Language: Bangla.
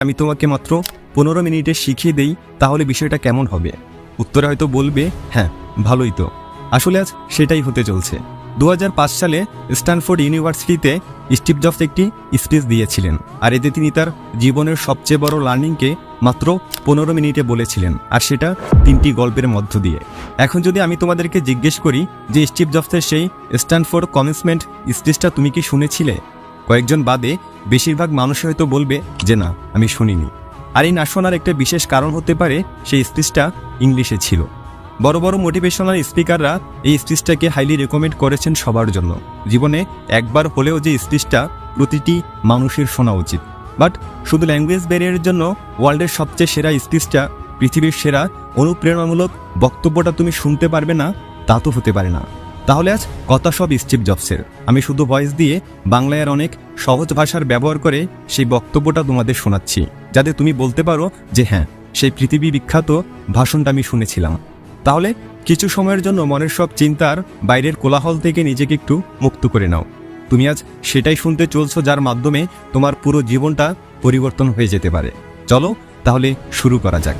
আমি তোমাকে মাত্র 15 মিনিটে শিখিয়ে দেই, তাহলে বিষয়টা কেমন হবে? উত্তরে হয়তো বলবে, হ্যাঁ ভালোই তো। আসলে আজ সেটাই হতে চলছে। 2005 সালে স্ট্যানফোর্ড ইউনিভার্সিটিতে স্টিভ জবস একটি স্পিচ দিয়েছিলেন, আর এতে তিনি তার জীবনের সবচেয়ে বড় লার্নিংকে মাত্র 15 মিনিটে বলেছিলেন, আর সেটা 3টি গল্পের মধ্য দিয়ে। এখন যদি আমি তোমাদেরকে জিজ্ঞেস করি যে স্টিভ জবসের সেই স্ট্যানফোর্ড কমেন্সমেন্ট স্পিচটা তুমি কি শুনেছিলে? কয়েকজন বাদে বেশিরভাগ মানুষ হয়তো বলবে যে না, আমি শুনিনি। আর এই না শোনার একটা বিশেষ কারণ হতে পারে সেই স্পিচটা ইংলিশে ছিল। বড় বড় মোটিভেশনাল স্পিকাররা এই স্পিচটাকে হাইলি রেকমেন্ড করেছেন সবার জন্য। জীবনে একবার হলেও যে স্পিচটা প্রতিটি মানুষের শোনা উচিত। বাট শুধু ল্যাঙ্গুয়েজ ব্যারিয়ারের জন্য ওয়ার্ল্ডের সবচেয়ে সেরা স্পিচটা, পৃথিবীর সেরা অনুপ্রেরণামূলক বক্তব্যটা তুমি শুনতে পারবে না, তা তো হতে পারে না। তাহলে আজ কথা সব স্টিভ জবসের। আমি শুধু ভয়েস দিয়ে বাংলায় আর অনেক সহজ ভাষার ব্যবহার করে সেই বক্তব্যটা তোমাদের শোনাচ্ছি, যাতে তুমি বলতে পারো যে হ্যাঁ, সেই পৃথিবী বিখ্যাত ভাষণটা আমি শুনেছিলাম। তাহলে কিছু সময়ের জন্য মনের সব চিন্তার বাইরের কোলাহল থেকে নিজেকে একটু মুক্ত করে নাও। তুমি আজ সেটাই শুনতে চলছো যার মাধ্যমে তোমার পুরো জীবনটা পরিবর্তন হয়ে যেতে পারে। চলো তাহলে শুরু করা যাক।